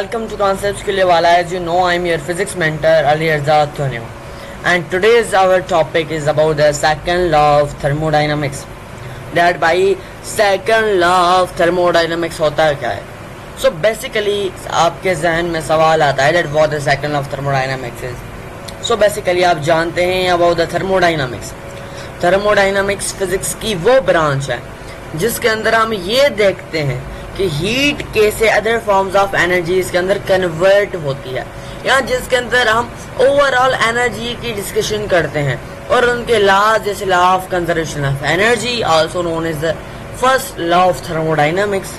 welcome to Concepts के लिए वाला है. As you know, I am your physics mentor Ali Arzad Thonio, and today's our topic is about the second law of thermodynamics. That by second law of thermodynamics होता है क्या है? So basically आपके जहन में सवाल आता है that what the second law of thermodynamics is. So basically आप जानते हैं about the thermodynamics. Thermodynamics physics की वो ब्रांच है जिसके अंदर हम ये देखते हैं कि हीट कैसे अदर फॉर्म्स ऑफ एनर्जी इसके अंदर कन्वर्ट होती है, या जिसके अंदर हम ओवरऑल एनर्जी की डिस्कशन करते हैं और उनके लॉज जैसे law of conservation of energy, also known as the first law of thermodynamics,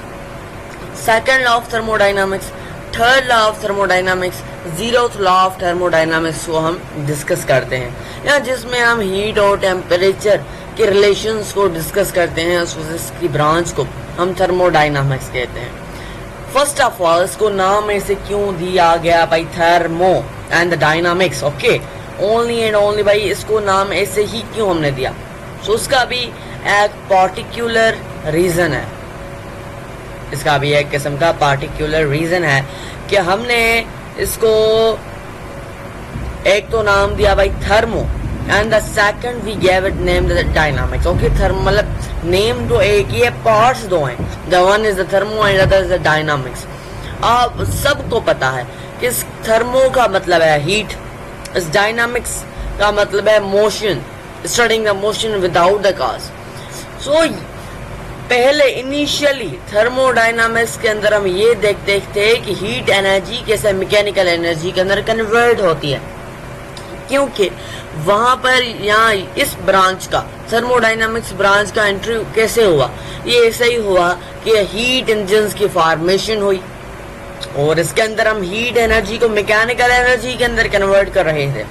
second law of thermodynamics, third law of thermodynamics, zeroth law of thermodynamics को हम डिस्कस करते हैं, या जिसमें हम हीट और टेम्परेचर के रिलेशंस को डिस्कस करते हैं. उस फिजिक्स की ब्रांच को हम थर्मोडायनामिक्स कहते हैं. फर्स्ट ऑफ ऑल इसको नाम ऐसे क्यों दिया गया भाई, thermo and the dynamics. Okay, only and only भाई इसको नाम ऐसे ही क्यों हमने दिया. सो उसका भी एक पार्टिकुलर रीजन है, इसका भी एक किस्म का पार्टिकुलर रीजन है कि हमने इसको एक तो नाम दिया भाई thermo and the second we gave it name the dynamics. Okay, thermo मतलब नेम तो एक ही है, पार्ट्स दो हैं. The one is the thermo and the other is the dynamics. आप सबको पता है कि इस थर्मो का मतलब है हीट, इस डायनामिक्स का मतलब है motion, studying the motion without the cause. So पहले इनिशियली थर्मोडायनामिक्स के अंदर हम ये देखते थे कि हीट एनर्जी कैसे मैकेनिकल एनर्जी के अंदर कन्वर्ट होती है, क्योंकि वहां पर यहाँ इस ब्रांच का थर्मोडायनामिक्स ब्रांच का एंट्री कैसे हुआ. ये ऐसे ही हुआ कि हीट इंजन्स की फॉर्मेशन हुई और इसके अंदर हम हीट एनर्जी को मैकेनिकल एनर्जी के अंदर कन्वर्ट कर रहे थे.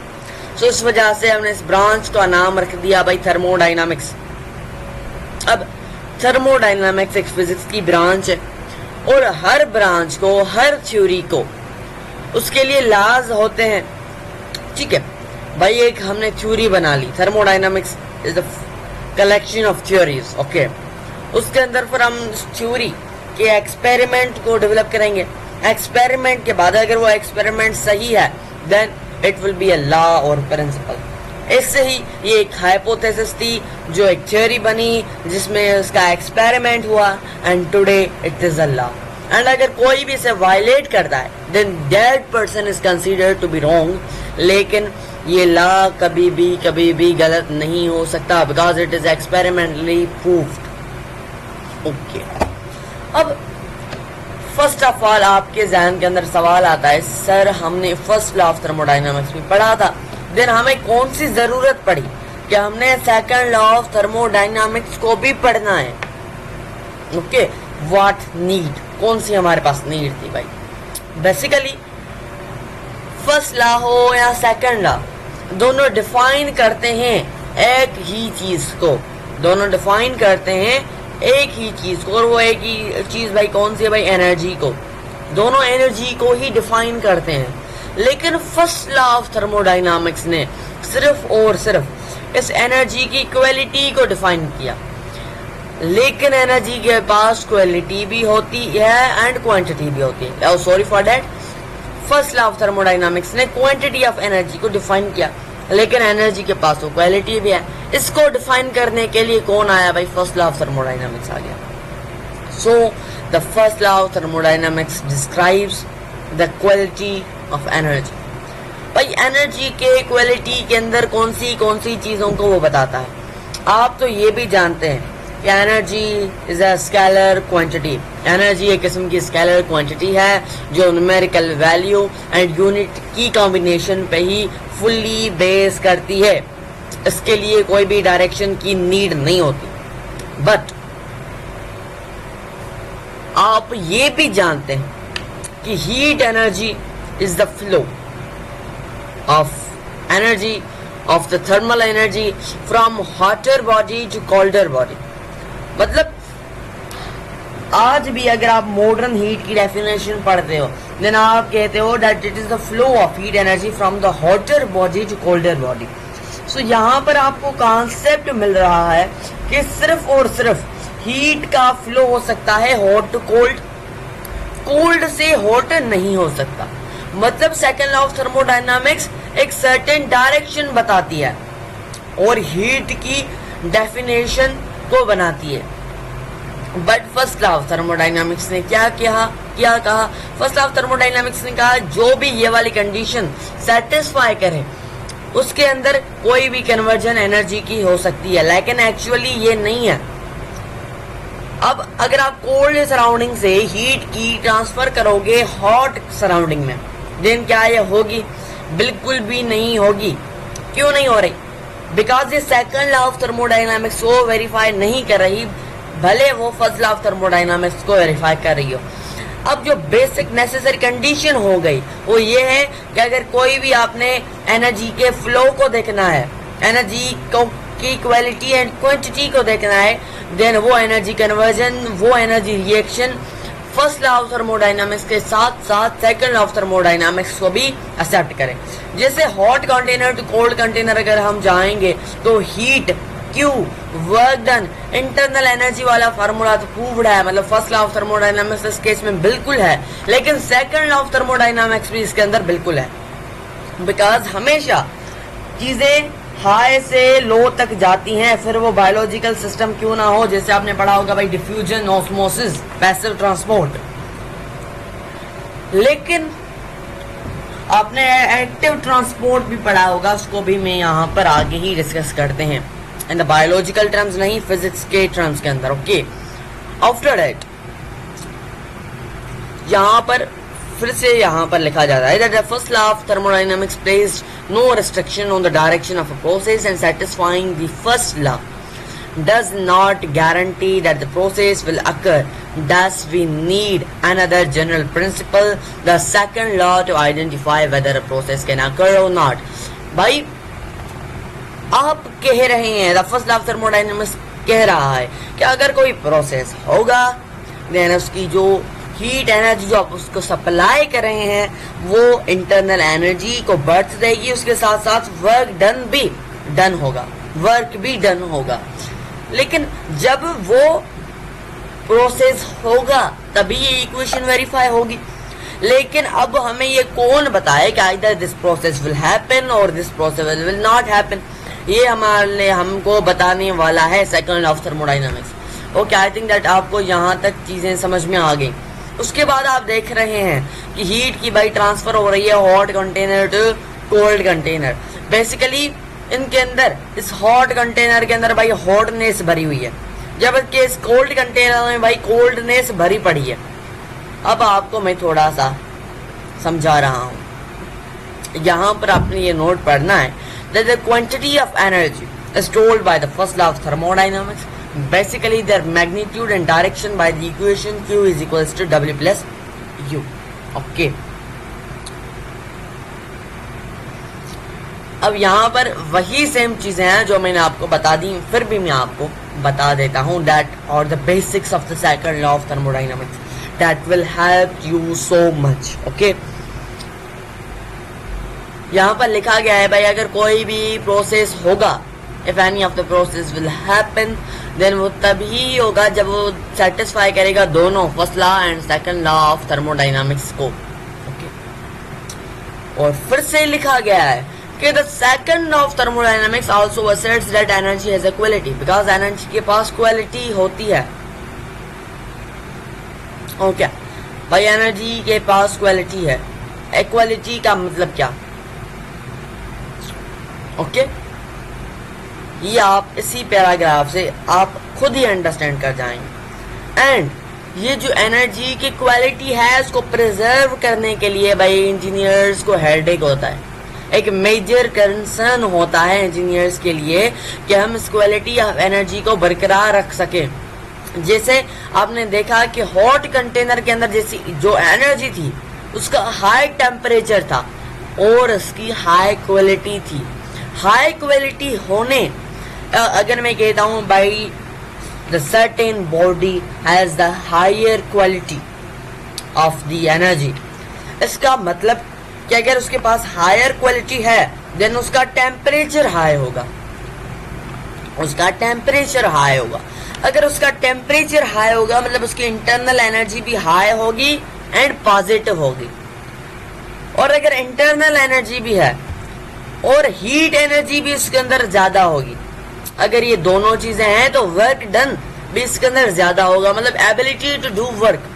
सो इस वजह से हमने इस ब्रांच का नाम रख दिया भाई थर्मोडायनामिक्स. अब थर्मोडायनामिक्स एक फिजिक्स की ब्रांच है और हर ब्रांच को, हर थ्योरी को उसके लिए लॉज होते हैं. ठीक है भाई, एक हमने थ्योरी बना ली, thermodynamics is the collection of theories. Okay, उसके अंदर फिर हम थ्योरी के एक्सपेरिमेंट को डेवलप करेंगे. एक्सपेरिमेंट के बाद अगर वो एक्सपेरिमेंट सही है then it will be a law और प्रिंसिपल. इससे ही ये एक हाइपोथेसिस थी जो एक थ्योरी बनी जिसमें उसका एक्सपेरिमेंट हुआ and today it is a law. And अगर कोई भी इसे वायलेट करता है then that person is considered to be wrong. लेकिन ये लॉ कभी भी गलत नहीं हो सकता because it is experimentally proved. Okay, अब फर्स्ट ऑफ ऑल आपके जहन के अंदर सवाल आता है, सर हमने फर्स्ट लॉ ऑफ थर्मोडायनामिक्स में पढ़ा था, देन हमें कौन सी जरूरत पड़ी कि हमने सेकंड लॉ ऑफ थर्मोडायनामिक्स को भी पढ़ना है. ओके, व्हाट नीड, कौन सी हमारे पास नीड थी भाई. बेसिकली फर्स्ट लॉ हो या सेकंड लॉ, दोनों डिफाइन करते हैं एक ही चीज को, दोनों डिफाइन करते हैं एक ही चीज को, और वो एक ही चीज भाई कौन सी है भाई, एनर्जी को. दोनों एनर्जी को ही डिफाइन करते हैं. लेकिन फर्स्ट लॉ ऑफ थर्मोडायनामिक्स ने सिर्फ और सिर्फ इस एनर्जी की क्वालिटी को डिफाइन किया. लेकिन एनर्जी के पास क्वालिटी भी होती है एंड क्वांटिटी भी होती है. Sorry for that, first law of thermodynamics ने क्वांटिटी ऑफ एनर्जी को डिफाइन किया, लेकिन एनर्जी के पास तो क्वालिटी भी है. इसको डिफाइन करने के लिए कौन आया भाई, फर्स्ट लॉ ऑफ थर्मोडायनामिक्स आ गया. So the first law of thermodynamics describes the quality of energy. भाई एनर्जी के क्वालिटी के अंदर कौन सी चीजों को वो बताता है. आप तो ये भी जानते हैं कि energy is a scalar quantity. Energy एक किस्म की स्केलर क्वांटिटी है जो न्यूमेरिकल वैल्यू एंड यूनिट की कॉम्बिनेशन पे ही फुल्ली बेस करती है. इसके लिए कोई भी डायरेक्शन की नीड नहीं होती. बट आप ये भी जानते हैं कि heat energy is the flow of energy of the thermal energy from hotter body to colder body. मतलब आज भी अगर आप मॉडर्न हीट की डेफिनेशन पढ़ते हो देन आप कहते हो that it is the flow of heat energy from the hotter body to colder body. So यहाँ पर आपको कॉन्सेप्ट मिल रहा है कि सिर्फ और सिर्फ हीट का फ्लो हो सकता है हॉट टू कोल्ड, कोल्ड से हॉट नहीं हो सकता। मतलब सेकंड लॉ ऑफ थर्मोडायनामिक्स एक सर्टेन डायरेक्शन बताती है और हीट की डेफिनेशन को बनाती है। But first law of thermodynamics ने क्या कहा? फर्स्ट लॉ ऑफ थर्मोडायनामिक्स ने कहा जो भी ये वाली कंडीशन सेटिस्फाई करे उसके अंदर कोई भी कन्वर्जन एनर्जी की हो सकती है, लेकिन एक्चुअली ये नहीं है। अब अगर आप कोल्ड सराउंडिंग से हीट की ट्रांसफर करोगे हॉट सराउंडिंग में, देन क्या ये होगी? बिल्कुल भी नहीं होगी। क्यों नहीं हो रही? बिकॉज ये सेकंड लॉ ऑफ थर्मोडायनामिक्स को वेरीफाई नहीं कर रही, भले वो फर्स्ट लॉ ऑफ थर्मोडायनामिक्स को वेरीफाई कर रही हो। अब जो बेसिक नेसेसरी कंडीशन हो गई वो ये है कि अगर कोई भी आपने एनर्जी के फ्लो को देखना है, एनर्जी को की क्वालिटी एंड क्वांटिटी को देखना है, देन वो एनर्जी कन्वर्जन, वो energy reaction first law of thermodynamics के साथ साथ सेकंड लॉ ऑफ थर्मोडायनामिक्स को भी एक्सेप्ट करें। जैसे hot container to cold container अगर हम जाएंगे तो heat, Q, work done, internal energy वाला फार्मूला तो प्रूव्ड है, मतलब फर्स्ट लॉ ऑफ थर्मोडायनामिक्स इस केस में बिल्कुल है, लेकिन सेकंड लॉ ऑफ थर्मोडायनामिक्स भी इसके अंदर बिल्कुल है। बिकॉज हमेशा चीजें हाई से लो तक जाती हैं, फिर वो बायोलॉजिकल सिस्टम क्यों ना हो, जैसे आपने पढ़ा होगा भाई डिफ्यूजन, ऑस्मोसिस, पैसिव ट्रांसपोर्ट। लेकिन आपने एक्टिव ट्रांसपोर्ट भी पढ़ा होगा, उसको भी मैं यहाँ पर आगे ही डिस्कस करते हैं इन द बायोलॉजिकल टर्म्स, नहीं फिजिक्स के टर्म्स के अंदर। ओके, आफ्टर दैट यहाँ पर फिर से यहाँ पर लिखा जाता है that the first law of thermodynamics placed no restriction on the direction of a process and satisfying the first law does not guarantee that the process will occur. Thus, we need another general principle, the second law, to identify whether a process can occur or not. भाई आप कह रहे हैं, the first law of thermodynamics कह रहा है कि अगर कोई प्रोसेस होगा देन उसकी जो हीट एनर्जी जो आप उसको सप्लाई कर रहे हैं वो इंटरनल एनर्जी को बर्थ देगी, उसके साथ साथ वर्क भी डन होगा। लेकिन जब वो प्रोसेस होगा तभी ये इक्वेशन वेरीफाई होगी। लेकिन अब हमें ये कौन बताए कि either this process will happen और this process will not happen? ये हमारे हमको बताने वाला है second law of thermodynamics. Okay, I think that आपको यहाँ तक चीजें समझ में आ गई। उसके बाद आप देख रहे हैं कि हीट की भाई ट्रांसफर हो रही है hot container to cold container. Basically इनके अंदर, इस हॉट कंटेनर के अंदर भाई हॉटनेस भरी हुई है, जबकि इस कोल्ड कंटेनर में भाई कोल्डनेस भरी पड़ी है। अब आपको मैं थोड़ा सा समझा रहा हूँ, यहाँ पर आपने ये नोट पढ़ना है that the quantity of energy is told by the first law of thermodynamics, basically their magnitude and direction by the equation Q is equals to W plus U. Okay. अब यहाँ पर वही सेम चीजें हैं जो मैंने आपको बता दी, फिर भी मैं आपको बता देता हूँ that or the basics of the second law of thermodynamics that will help you so much. Okay. यहाँ पर लिखा गया है भाई अगर कोई भी प्रोसेस होगा, if any of the process will happen, then वो तभी होगा जब वो सेटिस्फाई करेगा दोनों first law and second law of thermodynamics को। ओके, और फिर से लिखा गया है कि the second law of thermodynamics also asserts that energy has a quality, because energy के पास क्वालिटी होती है। ओके भाई, एनर्जी के पास क्वालिटी है। इक्वालिटी का मतलब क्या? ओके, ये आप इसी पैराग्राफ से आप खुद ही अंडरस्टैंड कर जाएंगे। एंड ये जो एनर्जी की क्वालिटी है उसको प्रिजर्व करने के लिए भाई इंजीनियर्स को हेडेक होता है, एक मेजर कंसर्न होता है इंजीनियर्स के लिए कि हम इस क्वालिटी ऑफ एनर्जी को बरकरार रख सकें। जैसे आपने देखा कि हॉट कंटेनर के अंदर जैसी जो एनर्जी थी उसका हाई टेम्परेचर था और उसकी हाई क्वालिटी थी। हाई क्वालिटी होने, अगर मैं कहता हूं भाई the certain body has the higher quality of the energy, इसका मतलब कि अगर उसके पास हायर क्वालिटी है देन उसका टेम्परेचर हाई होगा, उसका टेम्परेचर हाई होगा। अगर उसका टेम्परेचर हाई होगा मतलब उसकी इंटरनल एनर्जी भी हाई होगी एंड पॉजिटिव होगी। और अगर इंटरनल एनर्जी भी है और हीट एनर्जी भी इसके अंदर ज्यादा होगी, अगर ये दोनों चीजें हैं तो वर्क डन भी इसके अंदर ज्यादा होगा, मतलब एबिलिटी टू डू वर्क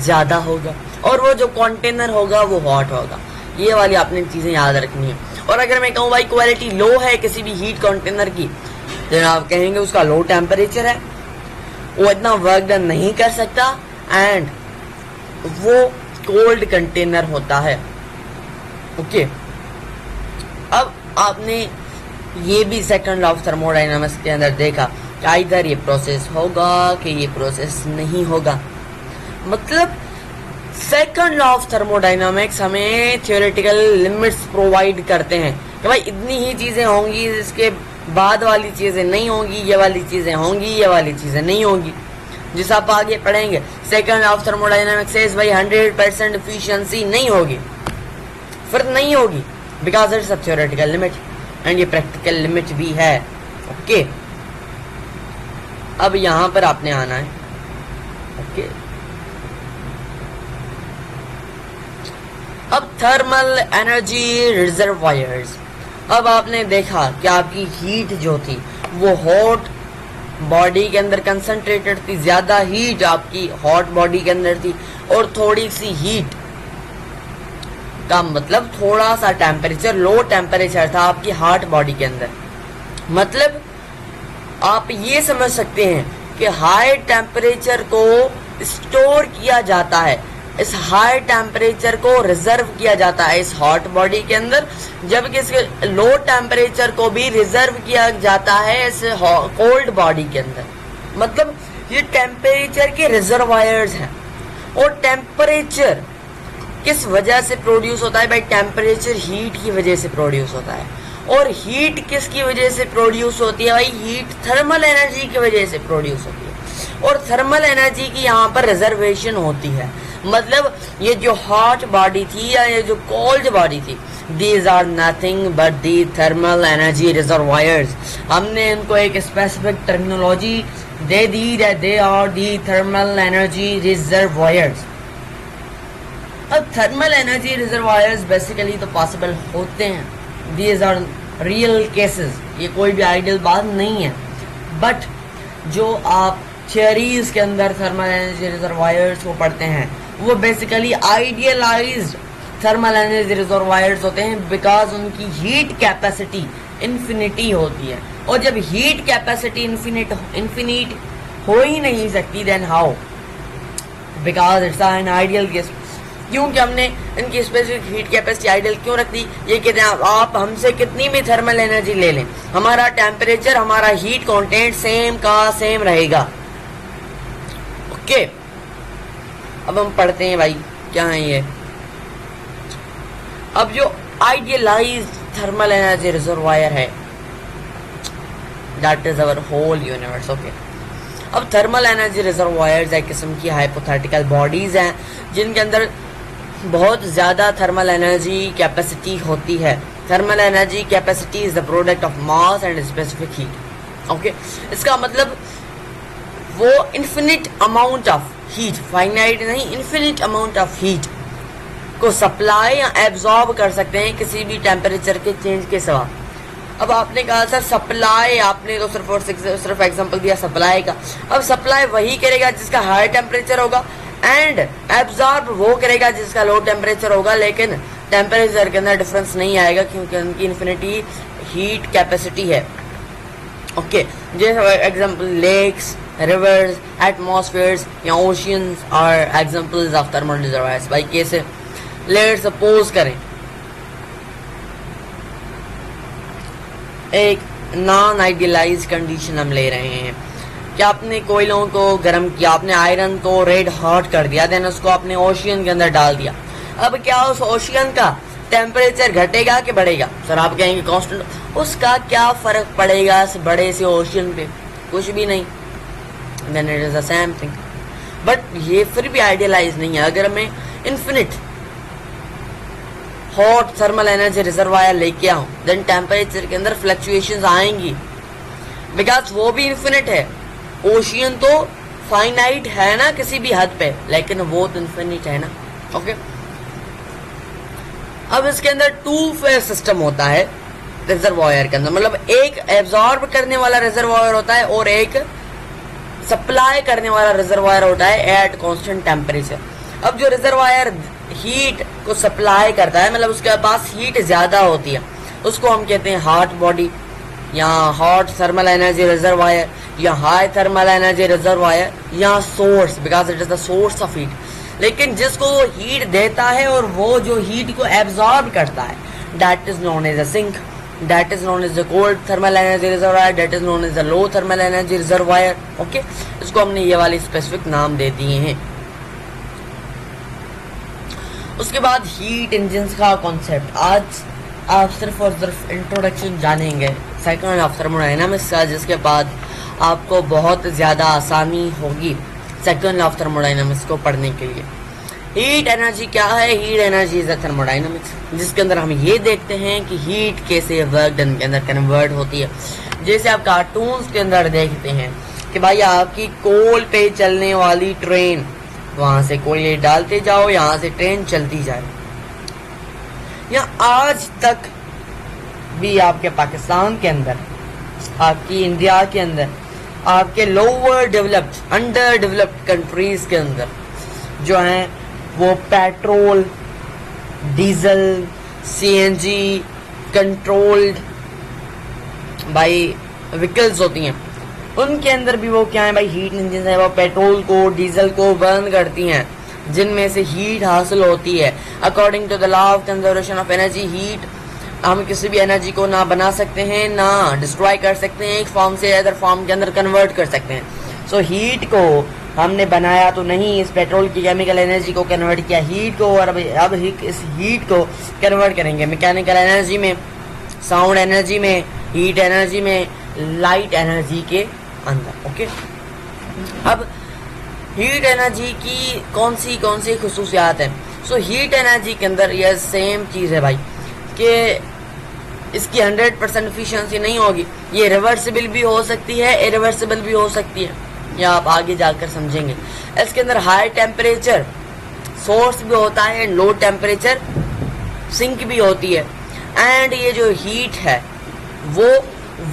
ज्यादा होगा, और वो जो कंटेनर होगा वो हॉट होगा। ये वाली आपने चीजें याद रखनी है। और अगर मैं कहूँ भाई क्वालिटी लो है किसी भी हीट कंटेनर की, तो आप कहेंगे उसका लो टेम्परेचर है, वो इतना वर्क डन नहीं कर सकता, एंड वो कोल्ड कंटेनर होता है। ओके, अब आपने ये भी सेकंड लॉ ऑफ थर्मोडायनामिक्स के अंदर देखा कि इधर ये प्रोसेस होगा कि ये प्रोसेस नहीं होगा। मतलब सेकंड लॉ ऑफ थर्मोडायनामिक्स हमें थ्योरेटिकल लिमिट्स प्रोवाइड करते हैं कि भाई इतनी ही चीजें होंगी, इसके बाद वाली चीजें नहीं होंगी, ये वाली चीजें होंगी, ये वाली चीजें नहीं होंगी। जिस आप आगे पढ़ेंगे सेकंड लॉ ऑफ थर्मोडायनामिक्स से भाई 100% एफिशिएंसी नहीं होगी, फिर नहीं होगी, because it's a theoretical limit and ये प्रैक्टिकल लिमिट भी है। ओके, अब यहां पर आपने आना है। ओके, अब थर्मल एनर्जी रिजर्वायर्स। अब आपने देखा कि आपकी हीट जो थी वो हॉट बॉडी के अंदर कंसंट्रेटेड थी, ज्यादा हीट आपकी हॉट बॉडी के अंदर थी, और थोड़ी सी हीट का मतलब थोड़ा सा टेम्परेचर, लो टेम्परेचर था आपकी हॉट बॉडी के अंदर। मतलब आप ये समझ सकते हैं कि हाई टेम्परेचर को स्टोर किया जाता है, इस हाई टेम्परेचर को रिजर्व किया जाता है इस हॉट बॉडी के अंदर, जबकि इसके लो टेम्परेचर को भी रिजर्व किया जाता है इस कोल्ड बॉडी के अंदर। मतलब ये टेम्परेचर के रिजर्वायर्स हैं। और टेम्परेचर किस वजह से प्रोड्यूस होता है भाई? टेम्परेचर हीट की वजह से प्रोड्यूस होता है। और हीट किसकी वजह से प्रोड्यूस होती है भाई? हीट थर्मल एनर्जी की वजह से प्रोड्यूस होती है, और थर्मल एनर्जी की यहाँ पर रिजर्वेशन होती है। मतलब ये जो हॉट बॉडी थी या ये जो कोल्ड बॉडी थी, these are nothing but the thermal energy reservoirs. हमने इनको एक स्पेसिफिक टर्मिनोलॉजी दे दी, they are the thermal energy reservoirs. अब थर्मल एनर्जी रिजर्वायर्स बेसिकली तो पॉसिबल होते हैं, दीज आर रियल केसेस, ये कोई भी आइडियल बात नहीं है। बट जो आप थियरीज के अंदर थर्मल एनर्जी रिजर्वायर्स को पढ़ते हैं वो basically idealised thermal energy reservoirs होते हैं, बिकॉज उनकी हीट कैपेसिटी इन्फिनिटी होती है। और जब हीट कैपेसिटी इन्फिनिट हो ही नहीं सकती, then how? Because it's an ideal case. क्योंकि हमने इनकी स्पेसिफिक हीट कैपेसिटी आइडियल क्यों रख दी? ये कहते हैं आप हमसे कितनी भी थर्मल एनर्जी ले लें, हमारा टेम्परेचर, हमारा हीट कंटेंट सेम का सेम रहेगा। ओके, अब हम पढ़ते हैं भाई क्या है ये। अब जो आइडियलाइज्ड थर्मल एनर्जी रिजर्वायर है, that is our whole universe. Okay, अब थर्मल एनर्जी रिजर्वायर्स एक किस्म की हाइपोथेटिकल बॉडीज हैं जिनके अंदर बहुत ज्यादा थर्मल एनर्जी कैपेसिटी होती है। Thermal energy capacity is the product of mass and specific heat. Okay, इसका मतलब वो infinite amount of heat, finite नहीं, इन्फिनिट अमाउंट ऑफ हीट को सप्लाई या एब्जॉर्ब कर सकते हैं किसी भी टेम्परेचर के चेंज के सिवा। अब आपने कहा सर सप्लाई, आपने तो सिर्फ और सिर्फ एग्जांपल दिया सप्लाई का। अब सप्लाई वही करेगा जिसका हाई टेम्परेचर होगा, एंड एब्जॉर्ब वो करेगा जिसका लो टेम्परेचर होगा, लेकिन टेम्परेचर के अंदर डिफरेंस नहीं आएगा क्योंकि उनकी इन्फिनिटी हीट कैपेसिटी है। ओके, जैसे एग्जांपल लेक्स, रिवर्स, एटमॉस्फेयर्स या oceans are examples of thermal reservoirs. भाई कैसे? लेट्स सपोज करें एक नॉन आइडियलाइज कंडीशन हम ले रहे हैं कि आपने कोयलों को गर्म किया, आपने आयरन को रेड हॉट कर दिया, देन उसको आपने ओशियन के अंदर डाल दिया। अब क्या उस ओशियन का टेम्परेचर घटेगा कि बढ़ेगा? सर आप कहेंगे कांस्टेंट। उसका क्या फर्क पड़ेगा इस बड़े से ओशियन पे? कुछ भी नहीं। Then it is the same thing. But ये फिर भी आइडियलाइज नहीं है। अगर मैं infinite hot thermal energy reservoir लेके आऊं, देन टेम्परेचर के अंदर फ्लक्चुएशंस आएंगी, बिकॉज वो भी इन्फिनिट है। ओशियन तो फाइनाइट है ना किसी भी हद पे, लेकिन वो तो इन्फिनिट है ना। ओके, अब इसके अंदर टू फेज सिस्टम होता है रिजर्वायर के अंदर, मतलब एक एब्जॉर्ब करने वाला रिजर्वायर होता है और एक सप्लाई करने वाला रिजर्वायर होता है एट कांस्टेंट टेम्परेचर। अब जो रिजर्वायर हीट को सप्लाई करता है, मतलब उसके पास हीट ज्यादा होती है, उसको हम कहते हैं हॉट बॉडी या हॉट थर्मल एनर्जी रिजर्वायर या हाई थर्मल एनर्जी रिजर्वायर या source, because it is the source of heat. लेकिन जिसको वो हीट देता है और वो जो हीट को एब्जॉर्ब करता है, that is known as a sink, that is known as the cold thermal energy reservoir, that is known as the low thermal energy reservoir. Okay, इसको हमने ये वाली स्पेसिफिक नाम दे दिए हैं। उसके बाद हीट इंजन्स का कॉन्सेप्ट, आज आप सिर्फ और सिर्फ इंट्रोडक्शन जानेंगे सेकंड ऑफ थर्मोडायनामिक्स का, जिसके बाद आपको बहुत ज़्यादा आसानी होगी सेकंड ऑफ थर्मोडायनामिक्स को पढ़ने के लिए। हीट एनर्जी क्या है? Heat energy is a thermodynamics, जिसके अंदर हम ये देखते हैं कि हीट कैसे वर्क डन के अंदर कन्वर्ट होती है। जैसे आप कार्टून्स के अंदर देखते हैं कि भाई आपकी कोल पे चलने वाली ट्रेन, वहां से कोयले डालते जाओ, यहाँ से ट्रेन चलती जाए। या आज तक भी आपके पाकिस्तान के अंदर, आपकी इंडिया के अंदर, आपके lower developed under developed countries के अंदर जो हैं वो पेट्रोल, डीजल, सीएनजी कंट्रोल्ड भाई व्हीकल्स होती हैं, उनके अंदर भी वो क्या है भाई, हीट इंजन है, वो पेट्रोल को डीजल को बर्न करती हैं, जिनमें से हीट हासिल होती है। According to the law of conservation of energy, heat हम किसी भी एनर्जी को ना बना सकते हैं ना डिस्ट्रॉय कर सकते हैं, एक फॉर्म से अदर फॉर्म के अंदर कन्वर्ट कर सकते हैं। सो हीट को हमने बनाया तो नहीं, इस पेट्रोल की केमिकल एनर्जी को कन्वर्ट किया हीट को, और अब इस हीट को कन्वर्ट करेंगे मैकेनिकल एनर्जी में, साउंड एनर्जी में, हीट एनर्जी में, लाइट एनर्जी के अंदर। ओके, अब हीट एनर्जी की कौन सी खुसूसियात है? सो हीट एनर्जी के अंदर यह सेम चीज़ है भाई कि इसकी 100% एफिशिएंसी नहीं होगी, ये रिवर्सिबल भी हो सकती है, इरिवर्सिबल भी हो सकती है, या आप आगे जाकर समझेंगे। इसके अंदर हाई टेम्परेचर सोर्स भी होता है, लो टेम्परेचर सिंक भी होती है, एंड ये जो हीट है वो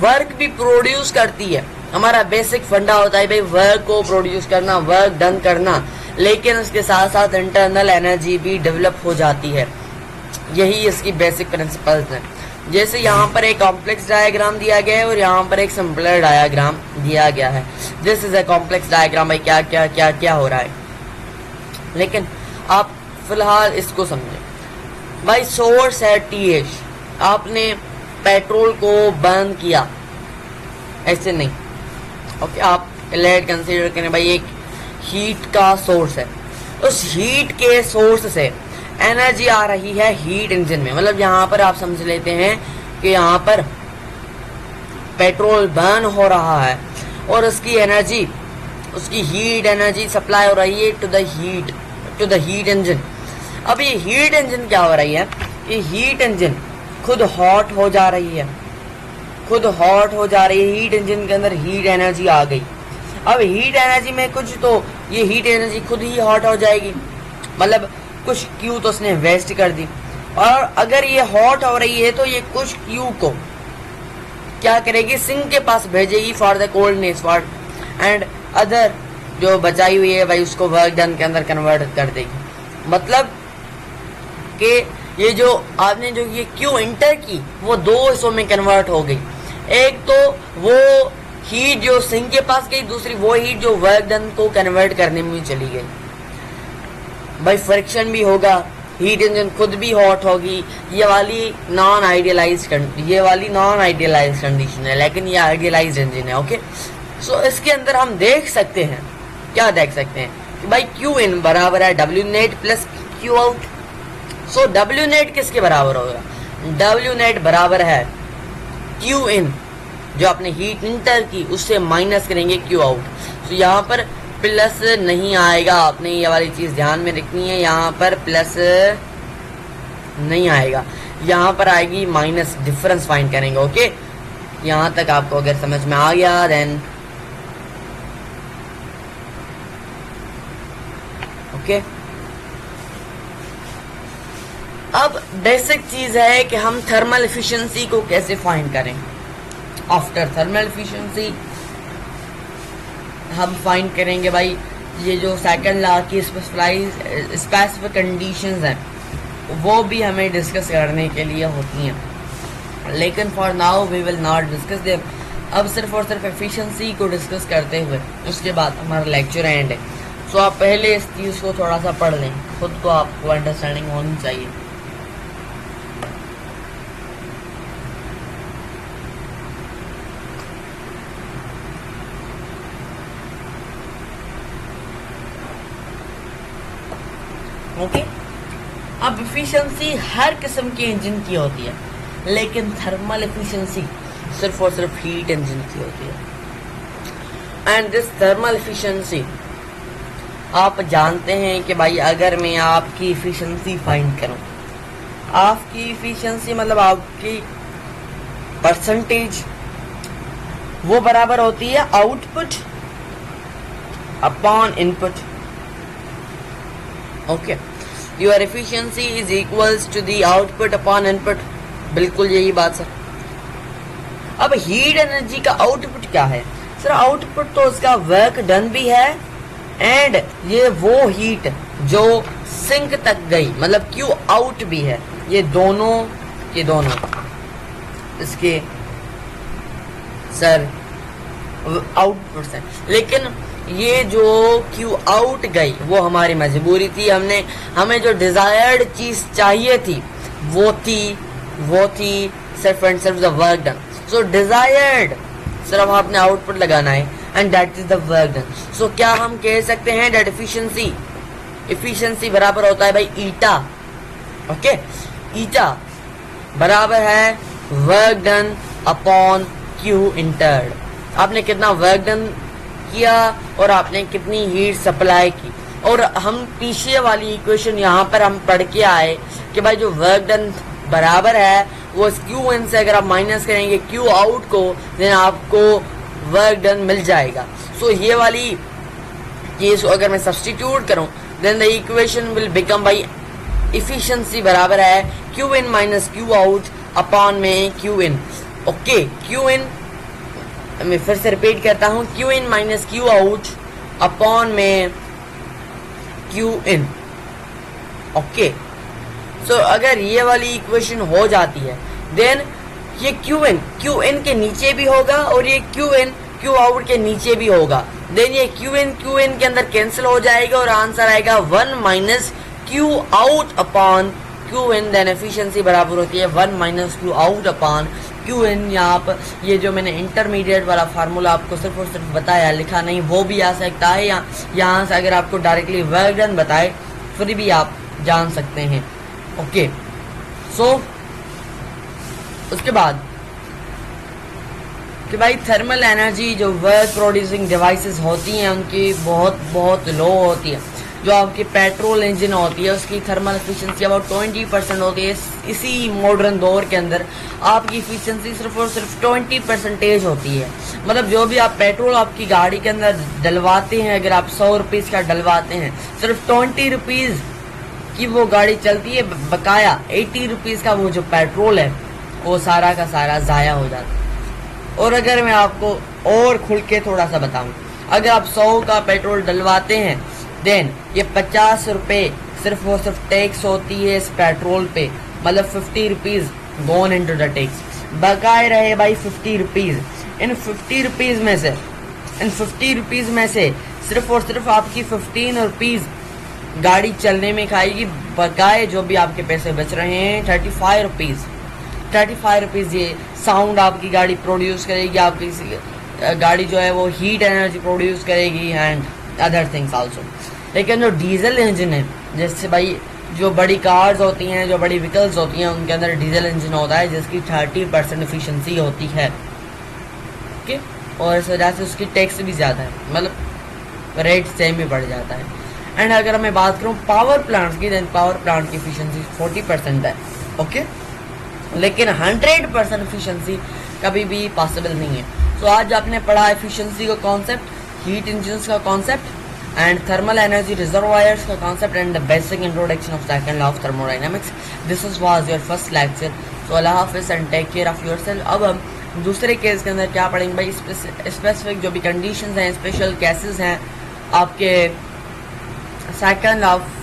वर्क भी प्रोड्यूस करती है। हमारा बेसिक फंडा होता है भाई वर्क को प्रोड्यूस करना, वर्क डन करना, लेकिन उसके साथ साथ इंटरनल एनर्जी भी डेवलप हो जाती है। यही इसकी बेसिक प्रिंसिपल्स हैं। जैसे यहाँ पर एक कॉम्प्लेक्स डायग्राम दिया गया है और यहाँ पर एक सिंपलर डायग्राम दिया गया है। This is a complex diagram, भाई क्या क्या क्या क्या हो रहा है, लेकिन आप फिलहाल इसको समझें। भाई सोर्स है TH, आपने पेट्रोल को बर्न किया, ऐसे नहीं। ओके, आप लेट कंसीडर करें भाई एक हीट का सोर्स है, उस हीट के सोर्स से एनर्जी आ रही है हीट इंजन में, मतलब यहाँ पर आप समझ लेते हैं कि यहाँ पर पेट्रोल बर्न हो रहा है और उसकी एनर्जी, उसकी हीट एनर्जी सप्लाई हो रही है टू द हीट इंजन। अब ये हीट इंजन क्या हो रही है, ये हीट इंजन खुद हॉट हो जा रही है, खुद हॉट हो जा रही है, हीट इंजन के अंदर हीट एनर्जी आ गई। अब हीट एनर्जी में कुछ तो ये हीट एनर्जी खुद ही हॉट हो जाएगी, मतलब कुछ क्यू तो उसने वेस्ट कर दी, और अगर ये हॉट हो रही है तो ये कुछ क्यू को क्या करेगी, सिंक के पास भेजेगी for the coldness for, and other जो बचाई हुई है भाई उसको वर्क डन के अंदर कन्वर्ट कर देगी। मतलब कि ये जो आपने जो ये क्यू इंटर की वो दो हिस्सों में कन्वर्ट हो गई, एक तो वो हीट जो सिंक के पास गई, दूसरी वो हीट जो वर्क डन को कन्वर्ट करने में चली गई। भाई फ्रिक्शन भी होगा, हीट इंजन खुद भी हॉट होगी। ये वाली नॉन आइडियलाइज्ड कंडीशन है, लेकिन ये आइडियलाइज्ड इंजन है। ओके, सो इसके अंदर हम देख सकते हैं, क्या देख सकते हैं कि भाई क्यू इन बराबर है W net plus Q out. So W net किसके बराबर होगा, W नेट बराबर है क्यू इन, जो आपने हीट इंटर की उससे माइनस करेंगे क्यू आउट। तो यहाँ पर प्लस नहीं आएगा, आपने ये वाली चीज ध्यान में रखनी है, यहाँ पर प्लस नहीं आएगा, यहाँ पर आएगी माइनस, डिफरेंस फाइंड करेंगे। ओके, यहाँ तक आपको अगर समझ में आ गया देन अब बेसिक चीज है कि हम थर्मल एफिशिएंसी को कैसे फाइंड करें। आफ्टर थर्मल एफिशिएंसी हम फाइंड करेंगे भाई ये जो सेकंड लॉ की स्पेसिफिक कंडीशंस हैं वो भी हमें डिस्कस करने के लिए होती हैं, लेकिन for now we will not discuss them. अब सिर्फ और सिर्फ एफिशिएंसी को डिस्कस करते हुए उसके बाद हमारा लेक्चर एंड है। सो आप पहले इस चीज़ को थोड़ा सा पढ़ लें, खुद को आपको अंडरस्टैंडिंग होनी चाहिए। ओके अब एफिशिएंसी हर किस्म के इंजन की होती है, लेकिन थर्मल एफिशिएंसी सिर्फ और सिर्फ हीट इंजन की होती है। एंड दिस थर्मल एफिशिएंसी आप जानते हैं कि भाई अगर मैं आपकी एफिशिएंसी फाइंड करूं, आपकी एफिशिएंसी मतलब आपकी परसेंटेज, वो बराबर होती है output upon input. Okay your efficiency is equals to the output upon input. बिल्कुल यही बात सर। अब हीट एनर्जी का आउटपुट क्या है सर? आउटपुट तो उसका वर्क डन भी है एंड ये वो हीट जो सिंक तक गई, मतलब क्यू आउट भी है। ये दोनों इसके सर आउटपुट है, लेकिन ये जो क्यू आउट गई वो हमारी मजबूरी थी। हमें जो डिजायर्ड चीज चाहिए थी वो थी सिर्फ एंड सिर्फ the work done. So desired सिर्फ आपने आउटपुट लगाना है and that is the work done. So क्या हम कह सकते हैं दैट एफिशिएंसी बराबर होता है भाई ईटा। ओके ईटा बराबर है work done upon Q entered. आपने कितना वर्क डन किया और आपने कितनी हीट सप्लाई की। और हम पीछे वाली इक्वेशन यहाँ पर हम पढ़ के आए कि भाई जो वर्क डन बराबर है वो क्यू इन से अगर आप माइनस करेंगे क्यू आउट को, देन आपको वर्क डन मिल जाएगा। सो ये वाली केस अगर मैं सब्स्टिट्यूट करूं, then the equation will become by efficiency बराबर है Q in minus Q out upon में Q in. Okay Q in मैं फिर से रिपीट करता हूं, Q in minus Q out upon में क्यू इन। ओके सो अगर ये वाली इक्वेशन हो जाती है, देन ये क्यू इन के नीचे भी होगा और ये क्यू आउट के नीचे भी होगा। देन ये क्यू इन के अंदर कैंसिल हो जाएगा और आंसर आएगा 1 minus Q out upon Q in. Then efficiency बराबर होती है 1 minus Q out upon Q in. यहाँ पर ये जो मैंने इंटरमीडिएट वाला फार्मूला आपको सिर्फ और सिर्फ बताया, लिखा नहीं, वो भी आ सकता है। यहाँ से अगर आपको डायरेक्टली वर्क डन बताए फिर भी आप जान सकते हैं। ओके सो उसके बाद कि भाई थर्मल एनर्जी जो वर्क प्रोड्यूसिंग डिवाइसेस होती हैं उनकी बहुत लो होती है। जो आपकी पेट्रोल इंजन होती है उसकी थर्मल एफिशिएंसी अबाउट 20% होती है। इसी मॉडर्न दौर के अंदर आपकी एफिशिएंसी सिर्फ और सिर्फ 20% होती है। मतलब जो भी आप पेट्रोल आपकी गाड़ी के अंदर डलवाते हैं, अगर आप 100 रुपीज़ का डलवाते हैं, सिर्फ 20 रुपीज़ की वो गाड़ी चलती है, बकाया 80 रुपीज़ का वो जो पेट्रोल है वो सारा का सारा ज़ाया हो जाता है। और अगर मैं आपको और खुल के थोड़ा सा बताऊं, अगर आप 100 का पेट्रोल डलवाते हैं, देन ये 50 रुपये सिर्फ और सिर्फ टैक्स होती है इस पेट्रोल पे, मतलब 50 rupees gone into the tax. बकाए रहे भाई 50 रुपीज़। इन 50 रुपीज़ में से सिर्फ और सिर्फ आपकी 15 रुपीज़ गाड़ी चलने में खाएगी। बकाए जो भी आपके पैसे बच रहे हैं 35 रुपीज़ ये साउंड आपकी गाड़ी प्रोड्यूस करेगी। आपकी गाड़ी जो है वो हीट एनर्जी प्रोड्यूस करेगी एंड अदर थिंग्स आल्सो। लेकिन जो डीजल इंजन है, जैसे भाई जो बड़ी कार्स होती हैं, जो बड़ी व्हीकल्स होती हैं, उनके अंदर डीजल इंजन होता है जिसकी 30% एफिशिएंसी होती है। ओके और इस वजह से उसकी टैक्स भी ज़्यादा है, मतलब रेट सेम ही बढ़ जाता है। एंड अगर मैं बात करूँ पावर प्लांट्स की, देन पावर प्लांट की एफिशिएंसी 40% है। ओके लेकिन 100% एफिशिएंसी कभी भी पॉसिबल नहीं है। तो आज आपने पढ़ा एफिशिएंसी का कॉन्सेप्ट, हीट इंजन्स का concept. and thermal energy reservoirs का concept and the basic introduction of second law of thermodynamics. This was your first lecture. So Allah Hafiz and take care of yourself. अब हम दूसरे case के अंदर क्या पढ़ेंगे भाई, स्पेसिफिक जो भी कंडीशंस हैं, स्पेशल केसेस हैं आपके सेकंड लॉ ऑफ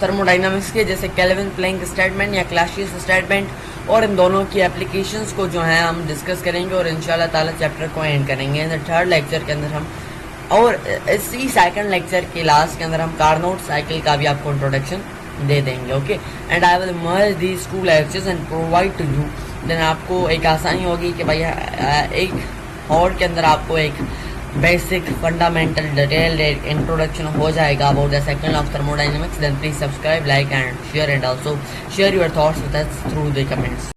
थर्मोडाइनमिक्स के, जैसे केल्विन प्लैंक स्टेटमेंट या क्लासियस स्टेटमेंट, और इन दोनों की एप्लीकेशंस को जो है हम डिस्कस करेंगे और इंशाल्लाह ताला चैप्टर को एंड करेंगे इन थर्ड लेक्चर के अंदर हम। और इसी सेकंड लेक्चर के लास्ट के अंदर हम कार्नोट साइकिल का भी आपको इंट्रोडक्शन दे देंगे। Okay, and I will merge these two lectures and provide to you, then आपको एक आसानी होगी कि भाई एक और के अंदर आपको एक बेसिक फंडामेंटल डिटेल इंट्रोडक्शन हो जाएगा about the second law of thermodynamics. Then please subscribe, like and share, and also share your thoughts with us through the comments.